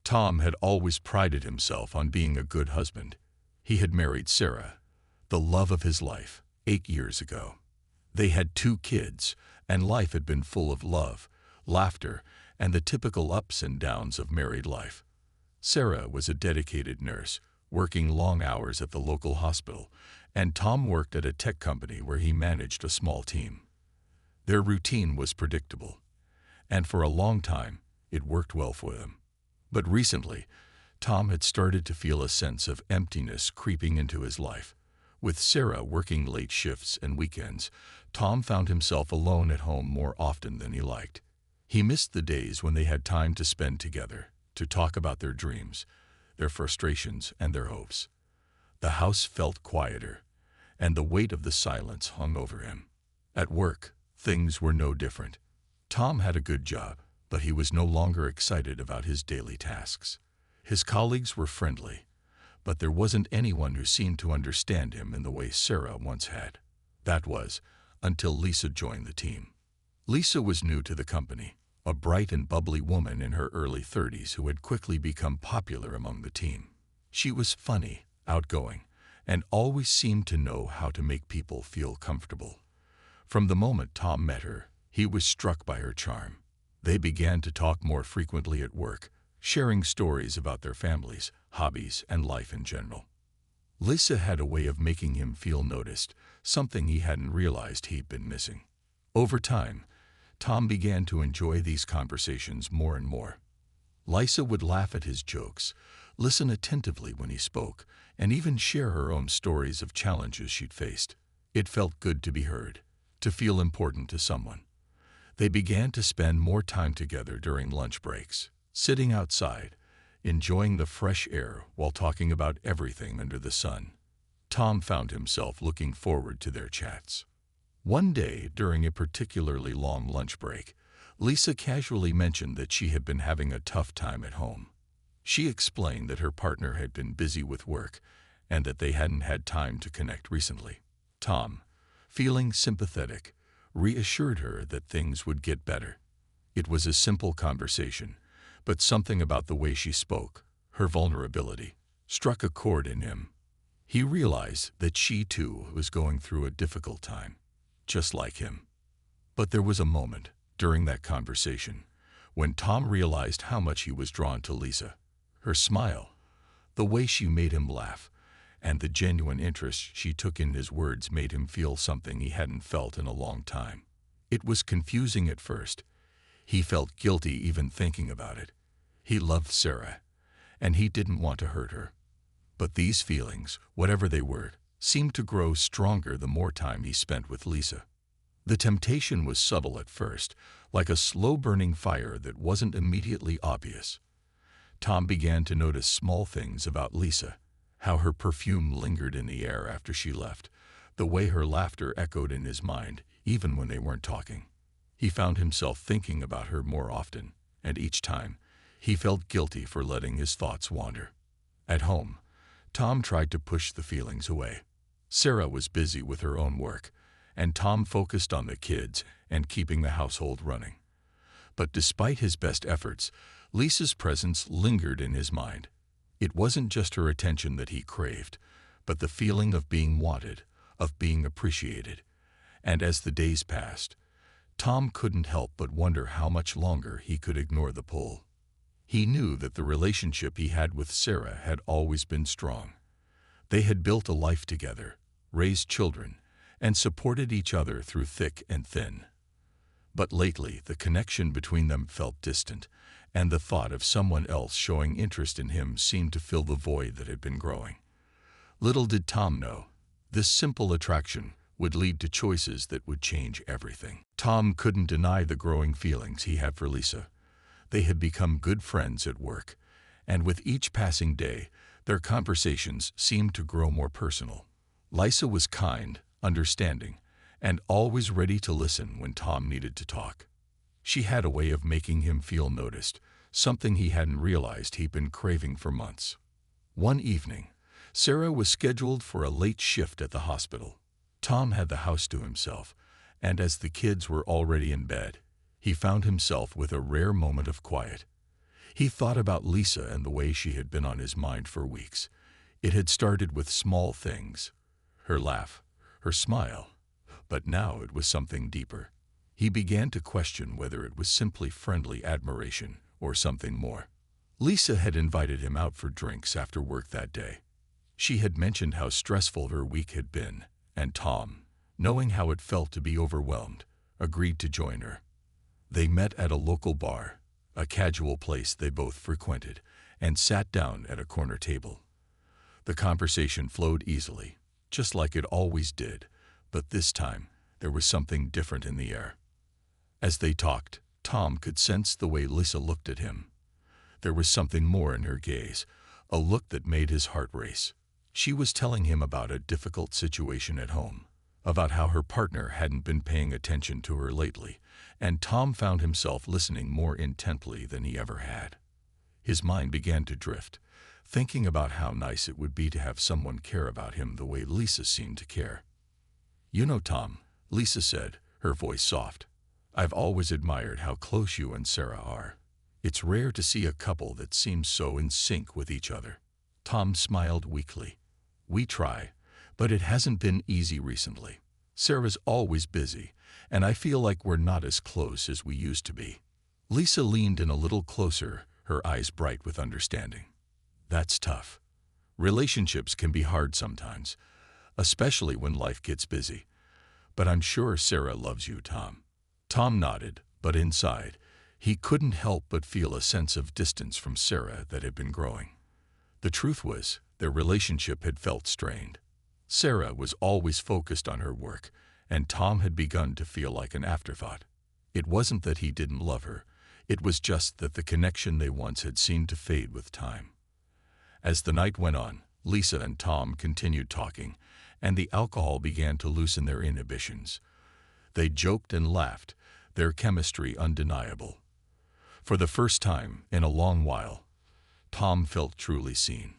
Tom had always prided himself on being a good husband. He had married Sarah, the love of his life, 8 years ago. They had 2 kids, and life had been full of love, laughter, and the typical ups and downs of married life. Sarah was a dedicated nurse, working long hours at the local hospital, and Tom worked at a tech company where he managed a small team. Their routine was predictable, and for a long time, it worked well for them. But recently, Tom had started to feel a sense of emptiness creeping into his life. With Sarah working late shifts and weekends, Tom found himself alone at home more often than he liked. He missed the days when they had time to spend together, to talk about their dreams, their frustrations, and their hopes. The house felt quieter, and the weight of the silence hung over him. At work, things were no different. Tom had a good job, but he was no longer excited about his daily tasks. His colleagues were friendly, but there wasn't anyone who seemed to understand him in the way Sarah once had. That was, until Lisa joined the team. Lisa was new to the company, a bright and bubbly woman in her early 30s who had quickly become popular among the team. She was funny, outgoing, and always seemed to know how to make people feel comfortable. From the moment Tom met her, he was struck by her charm. They began to talk more frequently at work, sharing stories about their families, hobbies, and life in general. Lisa had a way of making him feel noticed, something he hadn't realized he'd been missing. Over time, Tom began to enjoy these conversations more and more. Lisa would laugh at his jokes, listen attentively when he spoke, and even share her own stories of challenges she'd faced. It felt good to be heard, to feel important to someone. They began to spend more time together during lunch breaks, sitting outside, enjoying the fresh air while talking about everything under the sun. Tom found himself looking forward to their chats. One day, during a particularly long lunch break, Lisa casually mentioned that she had been having a tough time at home. She explained that her partner had been busy with work and that they hadn't had time to connect recently. Tom, feeling sympathetic, reassured her that things would get better. It was a simple conversation, but something about the way she spoke, her vulnerability, struck a chord in him. He realized that she too was going through a difficult time, just like him. But there was a moment, during that conversation, when Tom realized how much he was drawn to Lisa. Her smile, the way she made him laugh, and the genuine interest she took in his words made him feel something he hadn't felt in a long time. It was confusing at first. He felt guilty even thinking about it. He loved Sarah, and he didn't want to hurt her. But these feelings, whatever they were, seemed to grow stronger the more time he spent with Lisa. The temptation was subtle at first, like a slow-burning fire that wasn't immediately obvious. Tom began to notice small things about Lisa, how her perfume lingered in the air after she left, the way her laughter echoed in his mind, even when they weren't talking. He found himself thinking about her more often, and each time, he felt guilty for letting his thoughts wander. At home, Tom tried to push the feelings away. Sarah was busy with her own work, and Tom focused on the kids and keeping the household running. But despite his best efforts, Lisa's presence lingered in his mind. It wasn't just her attention that he craved, but the feeling of being wanted, of being appreciated. And as the days passed, Tom couldn't help but wonder how much longer he could ignore the pull. He knew that the relationship he had with Sarah had always been strong. They had built a life together, raised children, and supported each other through thick and thin. But lately, the connection between them felt distant, and the thought of someone else showing interest in him seemed to fill the void that had been growing. Little did Tom know, this simple attraction would lead to choices that would change everything. Tom couldn't deny the growing feelings he had for Lisa. They had become good friends at work, and with each passing day, their conversations seemed to grow more personal. Lisa was kind, understanding, and always ready to listen when Tom needed to talk. She had a way of making him feel noticed, something he hadn't realized he'd been craving for months. One evening, Sarah was scheduled for a late shift at the hospital. Tom had the house to himself, and as the kids were already in bed, he found himself with a rare moment of quiet. He thought about Lisa and the way she had been on his mind for weeks. It had started with small things, her laugh, her smile, but now it was something deeper. He began to question whether it was simply friendly admiration or something more. Lisa had invited him out for drinks after work that day. She had mentioned how stressful her week had been, and Tom, knowing how it felt to be overwhelmed, agreed to join her. They met at a local bar, a casual place they both frequented, and sat down at a corner table. The conversation flowed easily, just like it always did, but this time there was something different in the air. As they talked, Tom could sense the way Lisa looked at him. There was something more in her gaze, a look that made his heart race. She was telling him about a difficult situation at home, about how her partner hadn't been paying attention to her lately, and Tom found himself listening more intently than he ever had. His mind began to drift, thinking about how nice it would be to have someone care about him the way Lisa seemed to care. "You know, Tom," Lisa said, her voice soft, "I've always admired how close you and Sarah are. It's rare to see a couple that seems so in sync with each other." Tom smiled weakly. "We try, but it hasn't been easy recently. Sarah's always busy, and I feel like we're not as close as we used to be." Lisa leaned in a little closer, her eyes bright with understanding. "That's tough. Relationships can be hard sometimes, especially when life gets busy. But I'm sure Sarah loves you, Tom." Tom nodded, but inside, he couldn't help but feel a sense of distance from Sarah that had been growing. The truth was, their relationship had felt strained. Sarah was always focused on her work, and Tom had begun to feel like an afterthought. It wasn't that he didn't love her, it was just that the connection they once had seemed to fade with time. As the night went on, Lisa and Tom continued talking, and the alcohol began to loosen their inhibitions. They joked and laughed, their chemistry undeniable. For the first time in a long while, Tom felt truly seen.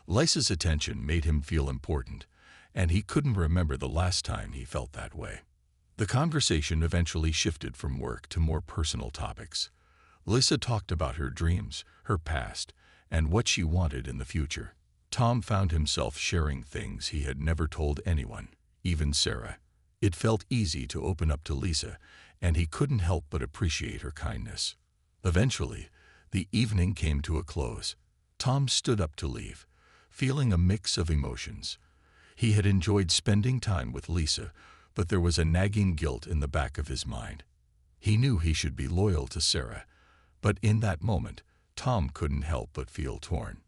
Lisa's attention made him feel important, and he couldn't remember the last time he felt that way. The conversation eventually shifted from work to more personal topics. Lisa talked about her dreams, her past, and what she wanted in the future. Tom found himself sharing things he had never told anyone, even Sarah. It felt easy to open up to Lisa, and he couldn't help but appreciate her kindness. Eventually, the evening came to a close. Tom stood up to leave, feeling a mix of emotions. He had enjoyed spending time with Lisa, but there was a nagging guilt in the back of his mind. He knew he should be loyal to Sarah, but in that moment, Tom couldn't help but feel torn.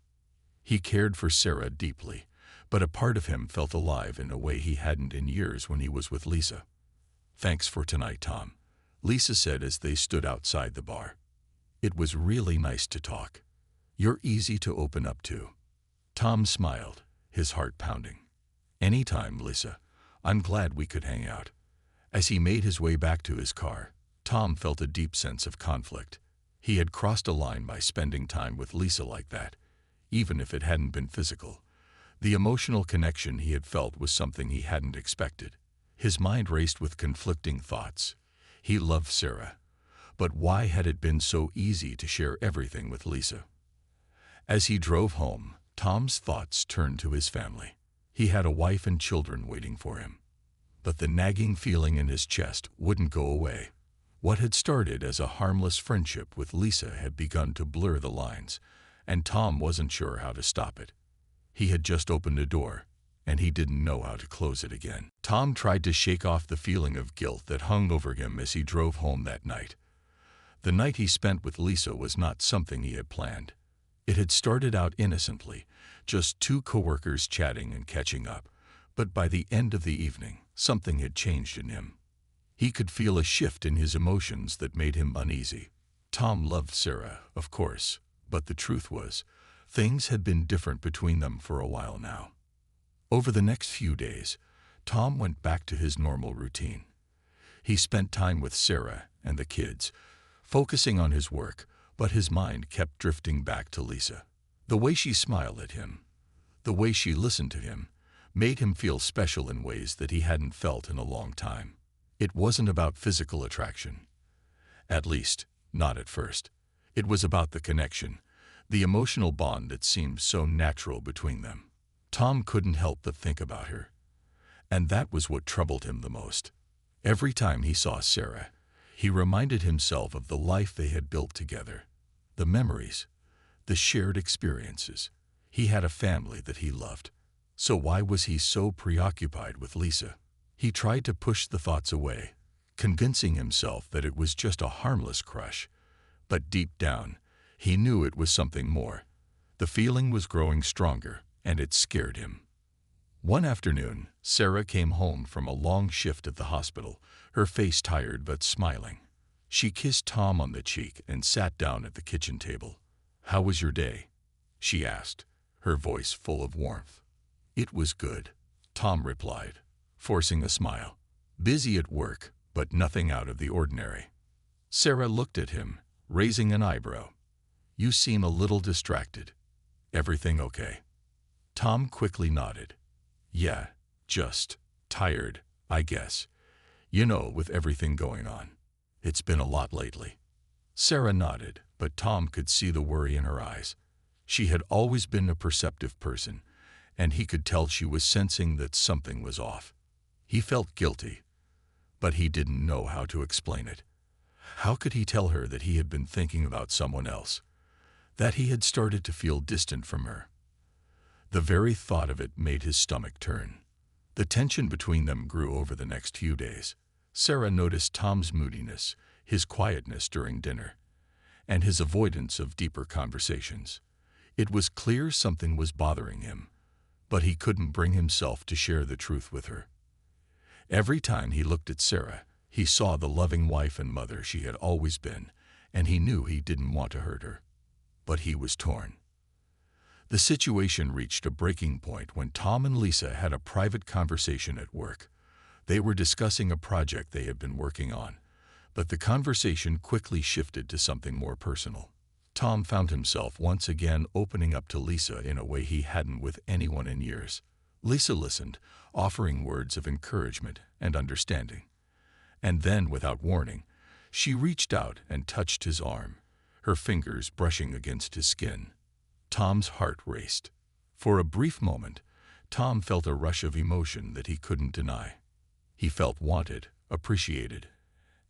He cared for Sarah deeply, but a part of him felt alive in a way he hadn't in years when he was with Lisa. "Thanks for tonight, Tom," Lisa said as they stood outside the bar. "It was really nice to talk. You're easy to open up to." Tom smiled, his heart pounding. "Anytime, Lisa. I'm glad we could hang out." As he made his way back to his car, Tom felt a deep sense of conflict. He had crossed a line by spending time with Lisa like that, even if it hadn't been physical. The emotional connection he had felt was something he hadn't expected. His mind raced with conflicting thoughts. He loved Sarah, but why had it been so easy to share everything with Lisa? As he drove home, Tom's thoughts turned to his family. He had a wife and children waiting for him. But the nagging feeling in his chest wouldn't go away. What had started as a harmless friendship with Lisa had begun to blur the lines, and Tom wasn't sure how to stop it. He had just opened a door, and he didn't know how to close it again. Tom tried to shake off the feeling of guilt that hung over him as he drove home that night. The night he spent with Lisa was not something he had planned. It had started out innocently, just two coworkers chatting and catching up, but by the end of the evening, something had changed in him. He could feel a shift in his emotions that made him uneasy. Tom loved Sarah, of course, but the truth was, things had been different between them for a while now. Over the next few days, Tom went back to his normal routine. He spent time with Sarah and the kids, focusing on his work, but his mind kept drifting back to Lisa. The way she smiled at him, the way she listened to him, made him feel special in ways that he hadn't felt in a long time. It wasn't about physical attraction. At least, not at first. It was about the connection, the emotional bond that seemed so natural between them. Tom couldn't help but think about her, and that was what troubled him the most. Every time he saw Sarah, he reminded himself of the life they had built together, the memories, the shared experiences. He had a family that he loved. So why was he so preoccupied with Lisa? He tried to push the thoughts away, convincing himself that it was just a harmless crush. But deep down, he knew it was something more. The feeling was growing stronger, and it scared him. One afternoon, Sarah came home from a long shift at the hospital, her face tired but smiling. She kissed Tom on the cheek and sat down at the kitchen table. "How was your day?" she asked, her voice full of warmth. "It was good," Tom replied, forcing a smile. "Busy at work, but nothing out of the ordinary." Sarah looked at him, raising an eyebrow. "You seem a little distracted. Everything okay?" Tom quickly nodded. "Yeah, just tired, I guess. You know, with everything going on. It's been a lot lately." Sarah nodded, but Tom could see the worry in her eyes. She had always been a perceptive person, and he could tell she was sensing that something was off. He felt guilty, but he didn't know how to explain it. How could he tell her that he had been thinking about someone else, that he had started to feel distant from her? The very thought of it made his stomach turn. The tension between them grew over the next few days. Sarah noticed Tom's moodiness, his quietness during dinner, and his avoidance of deeper conversations. It was clear something was bothering him, but he couldn't bring himself to share the truth with her. Every time he looked at Sarah, he saw the loving wife and mother she had always been, and he knew he didn't want to hurt her. But he was torn. The situation reached a breaking point when Tom and Lisa had a private conversation at work. They were discussing a project they had been working on, but the conversation quickly shifted to something more personal. Tom found himself once again opening up to Lisa in a way he hadn't with anyone in years. Lisa listened, offering words of encouragement and understanding. And then, without warning, she reached out and touched his arm, her fingers brushing against his skin. Tom's heart raced. For a brief moment, Tom felt a rush of emotion that he couldn't deny. He felt wanted, appreciated,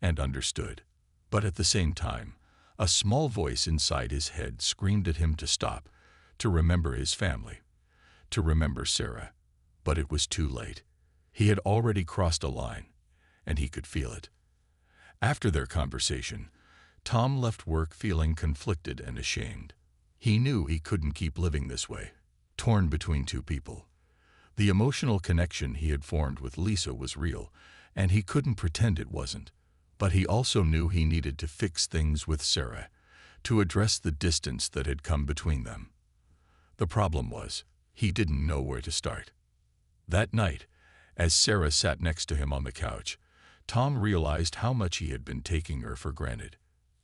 and understood. But at the same time, a small voice inside his head screamed at him to stop, to remember his family, to remember Sarah. But it was too late. He had already crossed a line, and he could feel it. After their conversation, Tom left work feeling conflicted and ashamed. He knew he couldn't keep living this way, torn between two people. The emotional connection he had formed with Lisa was real, and he couldn't pretend it wasn't. But he also knew he needed to fix things with Sarah, to address the distance that had come between them. The problem was, he didn't know where to start. That night, as Sarah sat next to him on the couch, Tom realized how much he had been taking her for granted.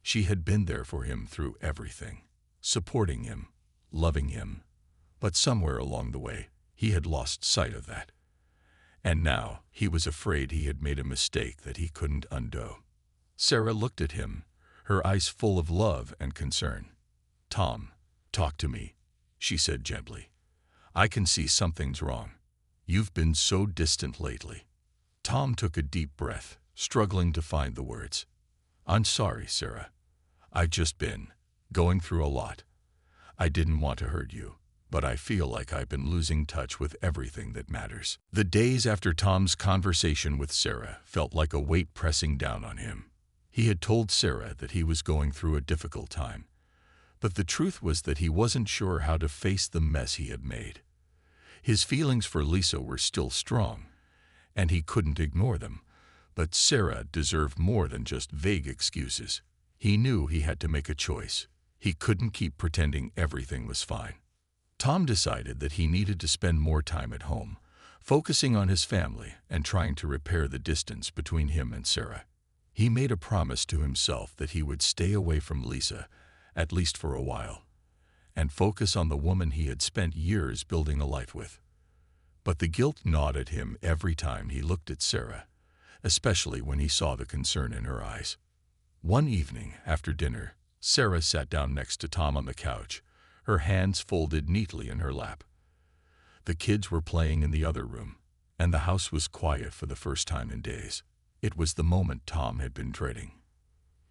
She had been there for him through everything, supporting him, loving him. But somewhere along the way, he had lost sight of that. And now he was afraid he had made a mistake that he couldn't undo. Sarah looked at him, her eyes full of love and concern. "Tom, talk to me," she said gently. "I can see something's wrong. You've been so distant lately." Tom took a deep breath, struggling to find the words. "I'm sorry, Sarah. I've just been going through a lot. I didn't want to hurt you, but I feel like I've been losing touch with everything that matters." The days after Tom's conversation with Sarah felt like a weight pressing down on him. He had told Sarah that he was going through a difficult time, but the truth was that he wasn't sure how to face the mess he had made. His feelings for Lisa were still strong, and he couldn't ignore them, but Sarah deserved more than just vague excuses. He knew he had to make a choice. He couldn't keep pretending everything was fine. Tom decided that he needed to spend more time at home, focusing on his family and trying to repair the distance between him and Sarah. He made a promise to himself that he would stay away from Lisa, at least for a while, and focus on the woman he had spent years building a life with. But the guilt gnawed at him every time he looked at Sarah, especially when he saw the concern in her eyes. One evening, after dinner, Sarah sat down next to Tom on the couch, her hands folded neatly in her lap. The kids were playing in the other room, and the house was quiet for the first time in days. It was the moment Tom had been dreading.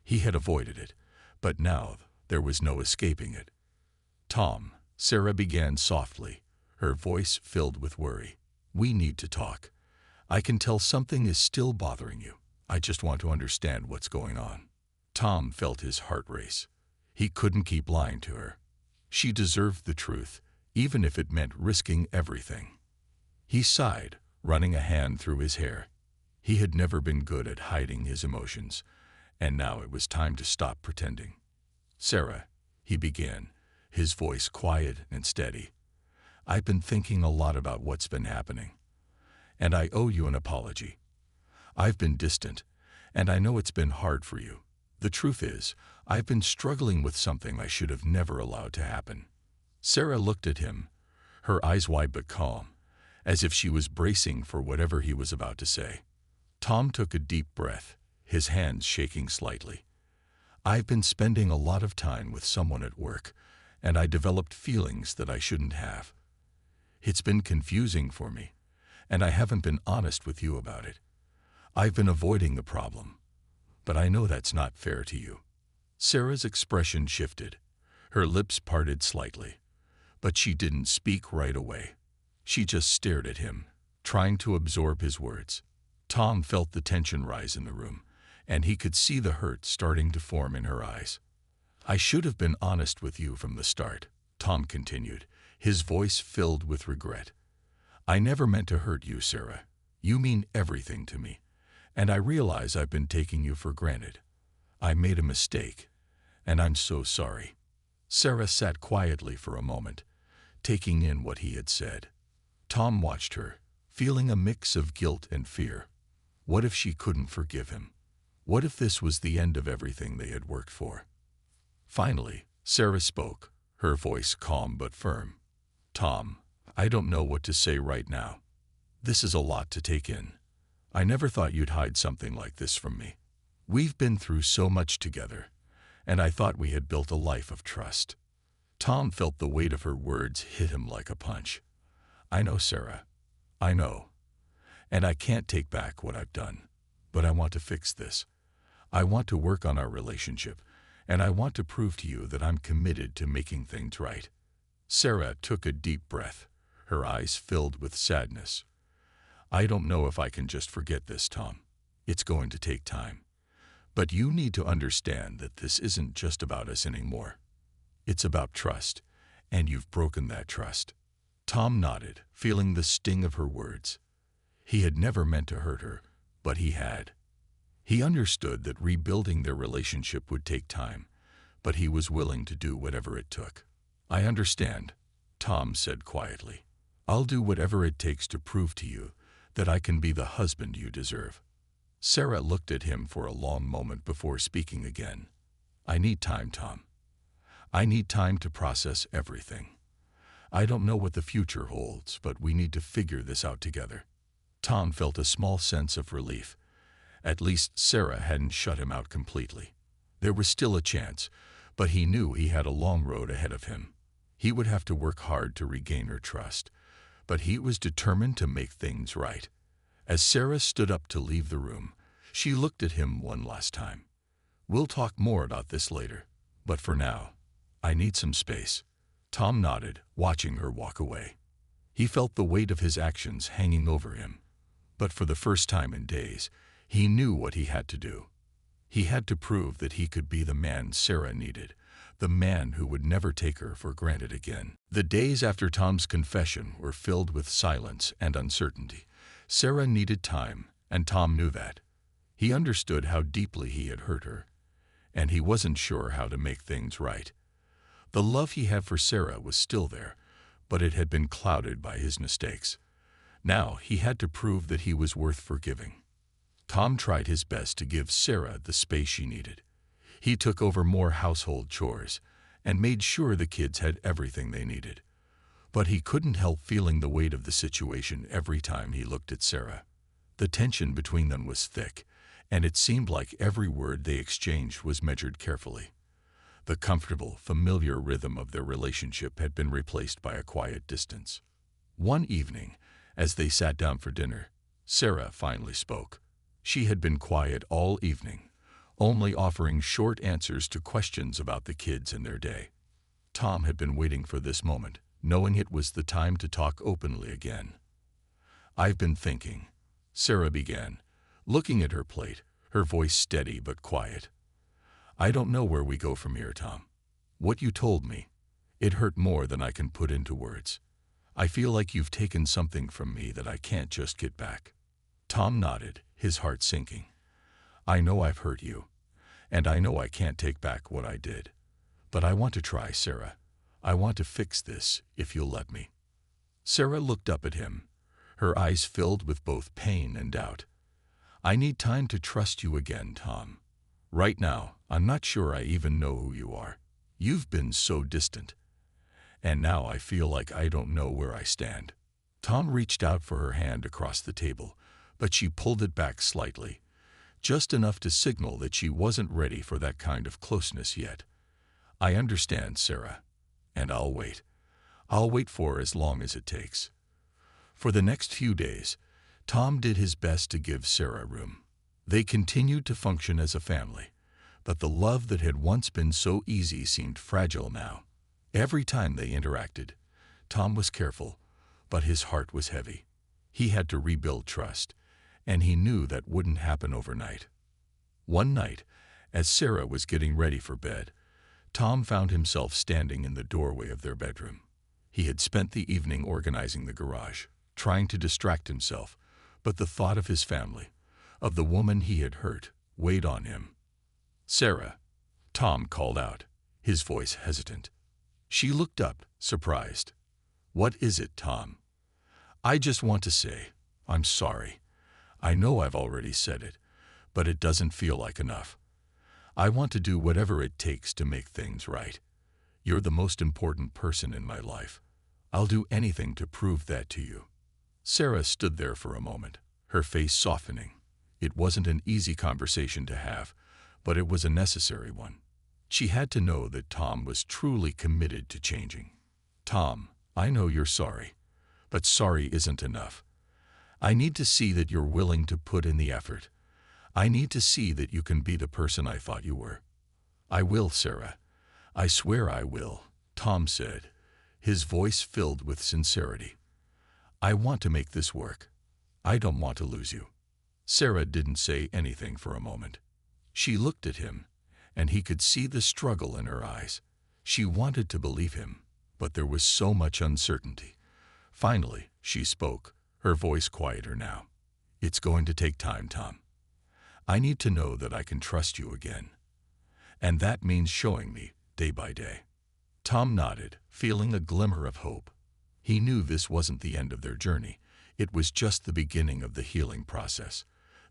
He had avoided it, but now there was no escaping it. "Tom," Sarah began softly, her voice filled with worry. "We need to talk. I can tell something is still bothering you. I just want to understand what's going on." Tom felt his heart race. He couldn't keep lying to her. She deserved the truth, even if it meant risking everything. He sighed, running a hand through his hair. He had never been good at hiding his emotions, and now it was time to stop pretending. "Sarah," he began, his voice quiet and steady, "I've been thinking a lot about what's been happening, and I owe you an apology. I've been distant, and I know it's been hard for you. The truth is, I've been struggling with something I should have never allowed to happen." Sarah looked at him, her eyes wide but calm, as if she was bracing for whatever he was about to say. Tom took a deep breath, his hands shaking slightly. "I've been spending a lot of time with someone at work, and I developed feelings that I shouldn't have. It's been confusing for me, and I haven't been honest with you about it. I've been avoiding the problem, but I know that's not fair to you." Sarah's expression shifted. Her lips parted slightly, but she didn't speak right away. She just stared at him, trying to absorb his words. Tom felt the tension rise in the room, and he could see the hurt starting to form in her eyes. "I should have been honest with you from the start," Tom continued, his voice filled with regret. "I never meant to hurt you, Sarah. You mean everything to me, and I realize I've been taking you for granted. I made a mistake, and I'm so sorry." Sarah sat quietly for a moment, taking in what he had said. Tom watched her, feeling a mix of guilt and fear. What if she couldn't forgive him? What if this was the end of everything they had worked for? Finally, Sarah spoke, her voice calm but firm. "Tom, I don't know what to say right now. This is a lot to take in. I never thought you'd hide something like this from me. We've been through so much together, and I thought we had built a life of trust." Tom felt the weight of her words hit him like a punch. "I know, Sarah. I know. And I can't take back what I've done. But I want to fix this. I want to work on our relationship, and I want to prove to you that I'm committed to making things right." Sarah took a deep breath, her eyes filled with sadness. "I don't know if I can just forget this, Tom. It's going to take time. But you need to understand that this isn't just about us anymore. It's about trust, and you've broken that trust." Tom nodded, feeling the sting of her words. He had never meant to hurt her, but he had. He understood that rebuilding their relationship would take time, but he was willing to do whatever it took. "I understand," Tom said quietly. "I'll do whatever it takes to prove to you that I can be the husband you deserve." Sarah looked at him for a long moment before speaking again. "I need time, Tom. I need time to process everything. I don't know what the future holds, but we need to figure this out together." Tom felt a small sense of relief. At least Sarah hadn't shut him out completely. There was still a chance, but he knew he had a long road ahead of him. He would have to work hard to regain her trust, but he was determined to make things right. As Sarah stood up to leave the room, she looked at him one last time. "We'll talk more about this later, but for now, I need some space." Tom nodded, watching her walk away. He felt the weight of his actions hanging over him, but for the first time in days, he knew what he had to do. He had to prove that he could be the man Sarah needed, the man who would never take her for granted again. The days after Tom's confession were filled with silence and uncertainty. Sarah needed time, and Tom knew that. He understood how deeply he had hurt her, and he wasn't sure how to make things right. The love he had for Sarah was still there, but it had been clouded by his mistakes. Now he had to prove that he was worth forgiving. Tom tried his best to give Sarah the space she needed. He took over more household chores and made sure the kids had everything they needed. But he couldn't help feeling the weight of the situation every time he looked at Sarah. The tension between them was thick, and it seemed like every word they exchanged was measured carefully. The comfortable, familiar rhythm of their relationship had been replaced by a quiet distance. One evening, as they sat down for dinner, Sarah finally spoke. She had been quiet all evening, only offering short answers to questions about the kids and their day. Tom had been waiting for this moment, knowing it was the time to talk openly again. "I've been thinking," Sarah began, looking at her plate, her voice steady but quiet. "I don't know where we go from here, Tom. What you told me, it hurt more than I can put into words. I feel like you've taken something from me that I can't just get back." Tom nodded, his heart sinking. "I know I've hurt you, and I know I can't take back what I did. But I want to try, Sarah. I want to fix this, if you'll let me." Sarah looked up at him, her eyes filled with both pain and doubt. "I need time to trust you again, Tom. Right now, I'm not sure I even know who you are. You've been so distant. And now I feel like I don't know where I stand." Tom reached out for her hand across the table, but she pulled it back slightly, just enough to signal that she wasn't ready for that kind of closeness yet. "I understand, Sarah, and I'll wait. I'll wait for as long as it takes." For the next few days, Tom did his best to give Sarah room. They continued to function as a family, but the love that had once been so easy seemed fragile now. Every time they interacted, Tom was careful, but his heart was heavy. He had to rebuild trust, and he knew that wouldn't happen overnight. One night, as Sarah was getting ready for bed, Tom found himself standing in the doorway of their bedroom. He had spent the evening organizing the garage, trying to distract himself, but the thought of his family, of the woman he had hurt, weighed on him. "Sarah," Tom called out, his voice hesitant. She looked up, surprised. "What is it, Tom?" "I just want to say, I'm sorry. I know I've already said it, but it doesn't feel like enough. I want to do whatever it takes to make things right. You're the most important person in my life. I'll do anything to prove that to you." Sarah stood there for a moment, her face softening. It wasn't an easy conversation to have, but it was a necessary one. She had to know that Tom was truly committed to changing. "Tom, I know you're sorry, but sorry isn't enough. I need to see that you're willing to put in the effort. I need to see that you can be the person I thought you were." "I will, Sarah. I swear I will," Tom said, his voice filled with sincerity. "I want to make this work. I don't want to lose you." Sarah didn't say anything for a moment. She looked at him, and he could see the struggle in her eyes. She wanted to believe him, but there was so much uncertainty. Finally, she spoke, her voice quieter now. "It's going to take time, Tom. I need to know that I can trust you again. And that means showing me, day by day." Tom nodded, feeling a glimmer of hope. He knew this wasn't the end of their journey. It was just the beginning of the healing process.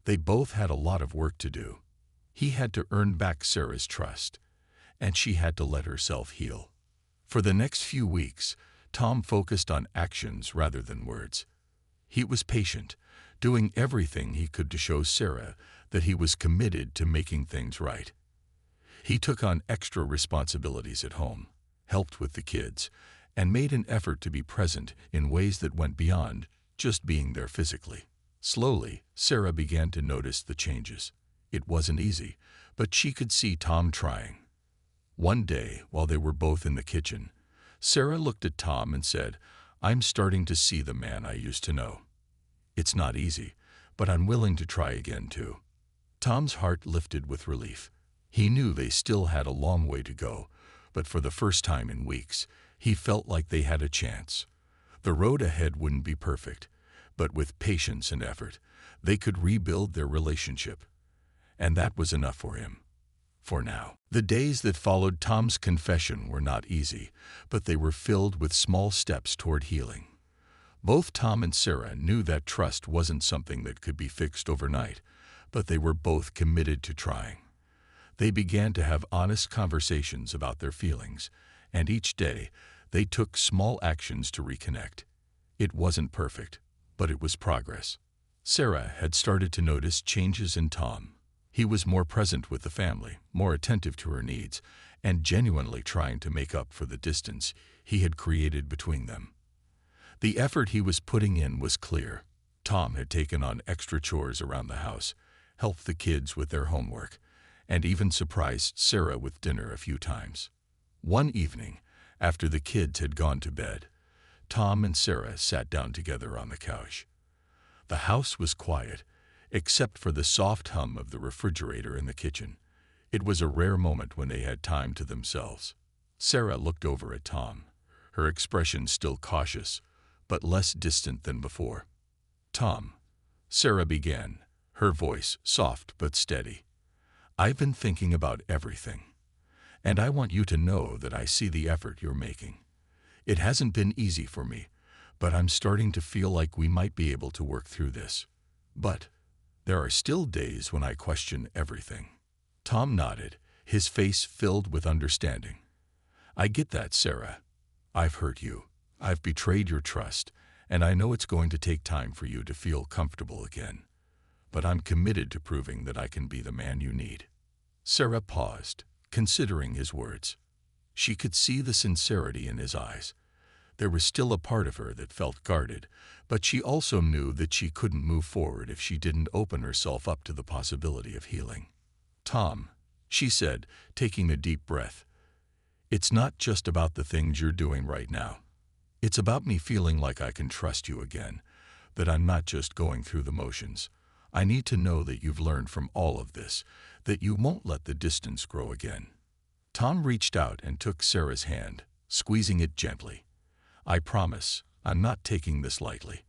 They both had a lot of work to do. He had to earn back Sarah's trust, and she had to let herself heal. For the next few weeks, Tom focused on actions rather than words. He was patient, doing everything he could to show Sarah that he was committed to making things right. He took on extra responsibilities at home, helped with the kids, and made an effort to be present in ways that went beyond just being there physically. Slowly, Sarah began to notice the changes. It wasn't easy, but she could see Tom trying. One day, while they were both in the kitchen, Sarah looked at Tom and said, "I'm starting to see the man I used to know. It's not easy, but I'm willing to try again too." Tom's heart lifted with relief. He knew they still had a long way to go, but for the first time in weeks, he felt like they had a chance. The road ahead wouldn't be perfect, but with patience and effort, they could rebuild their relationship. And that was enough for him. For now. The days that followed Tom's confession were not easy, but they were filled with small steps toward healing. Both Tom and Sarah knew that trust wasn't something that could be fixed overnight, but they were both committed to trying. They began to have honest conversations about their feelings, and each day they took small actions to reconnect. It wasn't perfect, but it was progress. Sarah had started to notice changes in Tom. He was more present with the family, more attentive to her needs, and genuinely trying to make up for the distance he had created between them. The effort he was putting in was clear. Tom had taken on extra chores around the house, helped the kids with their homework, and even surprised Sarah with dinner a few times. One evening, after the kids had gone to bed, Tom and Sarah sat down together on the couch. The house was quiet, except for the soft hum of the refrigerator in the kitchen. It was a rare moment when they had time to themselves. Sarah looked over at Tom, her expression still cautious, but less distant than before. "Tom," Sarah began, her voice soft but steady, "I've been thinking about everything, and I want you to know that I see the effort you're making. It hasn't been easy for me, but I'm starting to feel like we might be able to work through this. But there are still days when I question everything." Tom nodded, his face filled with understanding. "I get that, Sarah. I've hurt you. I've betrayed your trust, and I know it's going to take time for you to feel comfortable again. But I'm committed to proving that I can be the man you need." Sarah paused, considering his words. She could see the sincerity in his eyes. There was still a part of her that felt guarded, but she also knew that she couldn't move forward if she didn't open herself up to the possibility of healing. "Tom," she said, taking a deep breath, "it's not just about the things you're doing right now. It's about me feeling like I can trust you again, that I'm not just going through the motions. I need to know that you've learned from all of this, that you won't let the distance grow again." Tom reached out and took Sarah's hand, squeezing it gently. "I promise, I'm not taking this lightly.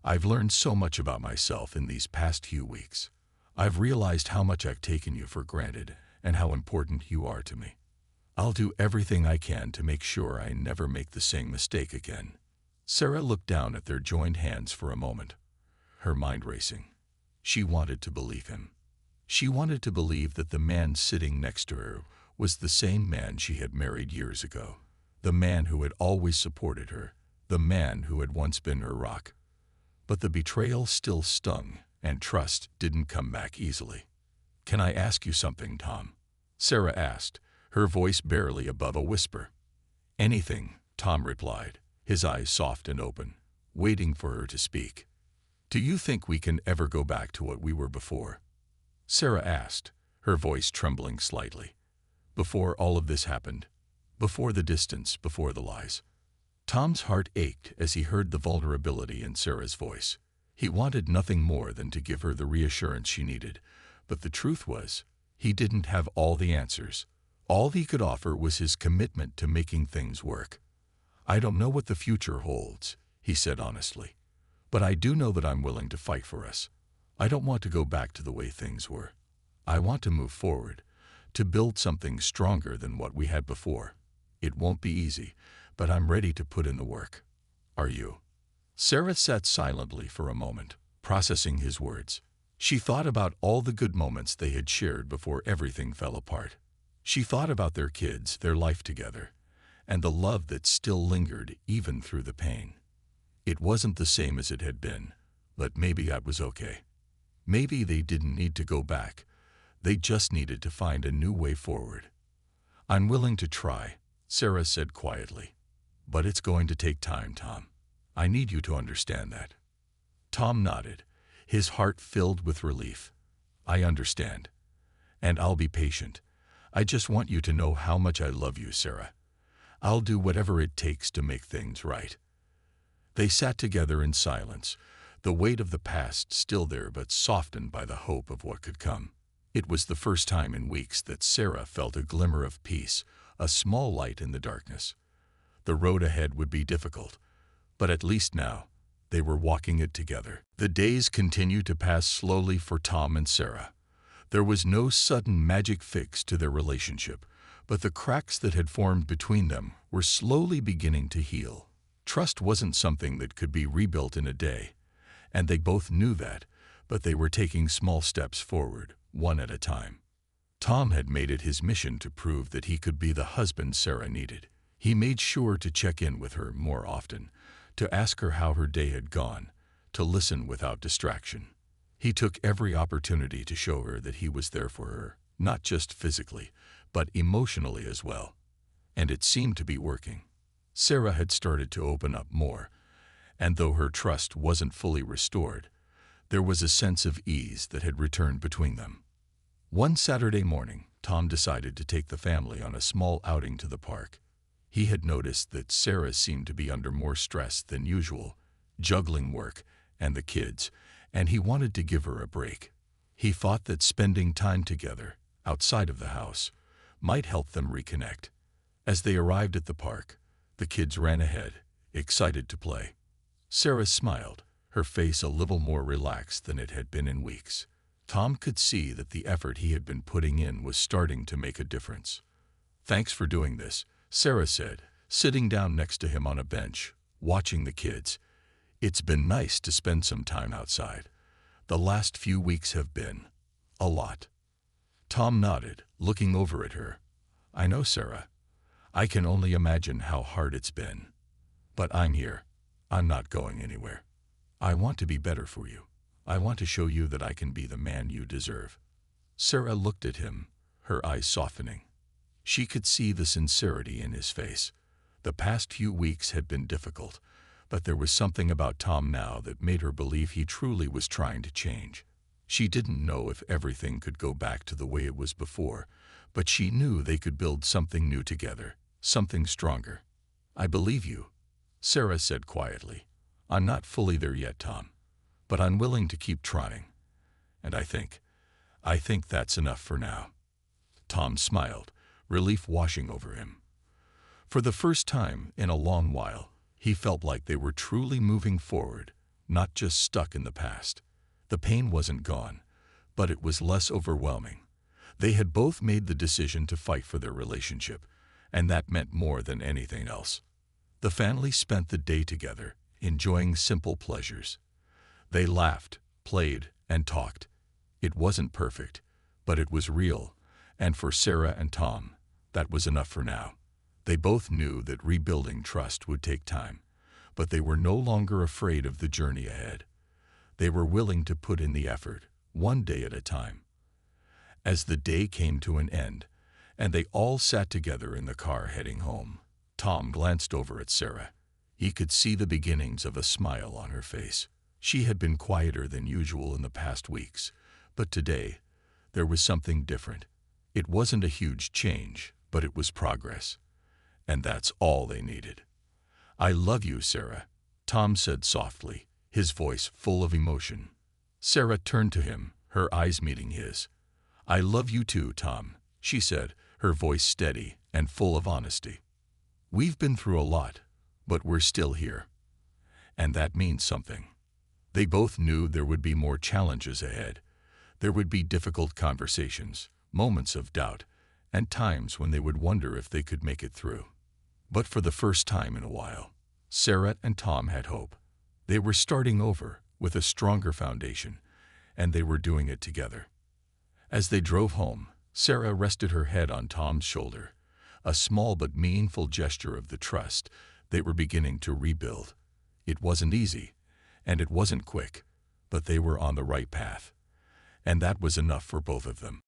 I've learned so much about myself in these past few weeks. I've realized how much I've taken you for granted and how important you are to me. I'll do everything I can to make sure I never make the same mistake again." Sarah looked down at their joined hands for a moment, her mind racing. She wanted to believe him. She wanted to believe that the man sitting next to her was the same man she had married years ago, the man who had always supported her, the man who had once been her rock. But the betrayal still stung, and trust didn't come back easily. "Can I ask you something, Tom?" Sarah asked, her voice barely above a whisper. "Anything," Tom replied, his eyes soft and open, waiting for her to speak. "Do you think we can ever go back to what we were before?" Sarah asked, her voice trembling slightly. "Before all of this happened? Before the distance, before the lies?" Tom's heart ached as he heard the vulnerability in Sarah's voice. He wanted nothing more than to give her the reassurance she needed, but the truth was, he didn't have all the answers. All he could offer was his commitment to making things work. "I don't know what the future holds," he said honestly, "but I do know that I'm willing to fight for us. I don't want to go back to the way things were. I want to move forward, to build something stronger than what we had before. It won't be easy, but I'm ready to put in the work. Are you?" Sarah sat silently for a moment, processing his words. She thought about all the good moments they had shared before everything fell apart. She thought about their kids, their life together, and the love that still lingered even through the pain. It wasn't the same as it had been, but maybe that was okay. Maybe they didn't need to go back. They just needed to find a new way forward. "I'm willing to try," Sarah said quietly. "But it's going to take time, Tom. I need you to understand that." Tom nodded, his heart filled with relief. "I understand. And I'll be patient. I just want you to know how much I love you, Sarah. I'll do whatever it takes to make things right." They sat together in silence, the weight of the past still there but softened by the hope of what could come. It was the first time in weeks that Sarah felt a glimmer of peace, a small light in the darkness. The road ahead would be difficult, but at least now, they were walking it together. The days continued to pass slowly for Tom and Sarah. There was no sudden magic fix to their relationship, but the cracks that had formed between them were slowly beginning to heal. Trust wasn't something that could be rebuilt in a day, and they both knew that, but they were taking small steps forward, one at a time. Tom had made it his mission to prove that he could be the husband Sarah needed. He made sure to check in with her more often, to ask her how her day had gone, to listen without distraction. He took every opportunity to show her that he was there for her, not just physically, but emotionally as well. And it seemed to be working. Sarah had started to open up more, and though her trust wasn't fully restored, there was a sense of ease that had returned between them. One Saturday morning, Tom decided to take the family on a small outing to the park. He had noticed that Sarah seemed to be under more stress than usual, juggling work and the kids, and he wanted to give her a break. He thought that spending time together, outside of the house, might help them reconnect. As they arrived at the park, the kids ran ahead, excited to play. Sarah smiled, her face a little more relaxed than it had been in weeks. Tom could see that the effort he had been putting in was starting to make a difference. "Thanks for doing this," Sarah said, sitting down next to him on a bench, watching the kids. "It's been nice to spend some time outside. The last few weeks have been a lot." Tom nodded, looking over at her. "I know, Sarah. I can only imagine how hard it's been. But I'm here. I'm not going anywhere. I want to be better for you. I want to show you that I can be the man you deserve." Sarah looked at him, her eyes softening. She could see the sincerity in his face. The past few weeks had been difficult, but there was something about Tom now that made her believe he truly was trying to change. She didn't know if everything could go back to the way it was before, but she knew they could build something new together, something stronger. "I believe you," Sarah said quietly. "I'm not fully there yet, Tom, but I'm willing to keep trying. And I think that's enough for now." Tom smiled, relief washing over him. For the first time in a long while, he felt like they were truly moving forward, not just stuck in the past. The pain wasn't gone, but it was less overwhelming. They had both made the decision to fight for their relationship, and that meant more than anything else. The family spent the day together, enjoying simple pleasures. They laughed, played, and talked. It wasn't perfect, but it was real, and for Sarah and Tom, that was enough for now. They both knew that rebuilding trust would take time, but they were no longer afraid of the journey ahead. They were willing to put in the effort, one day at a time. As the day came to an end, and they all sat together in the car heading home, Tom glanced over at Sarah. He could see the beginnings of a smile on her face. She had been quieter than usual in the past weeks, but today, there was something different. It wasn't a huge change, but it was progress. And that's all they needed. "I love you, Sarah," Tom said softly, his voice full of emotion. Sarah turned to him, her eyes meeting his. "I love you too, Tom," she said, her voice steady and full of honesty. "We've been through a lot, but we're still here. And that means something." They both knew there would be more challenges ahead. There would be difficult conversations, moments of doubt, and times when they would wonder if they could make it through. But for the first time in a while, Sarah and Tom had hope. They were starting over with a stronger foundation, and they were doing it together. As they drove home, Sarah rested her head on Tom's shoulder, a small but meaningful gesture of the trust they were beginning to rebuild. It wasn't easy, and it wasn't quick, but they were on the right path. And that was enough for both of them.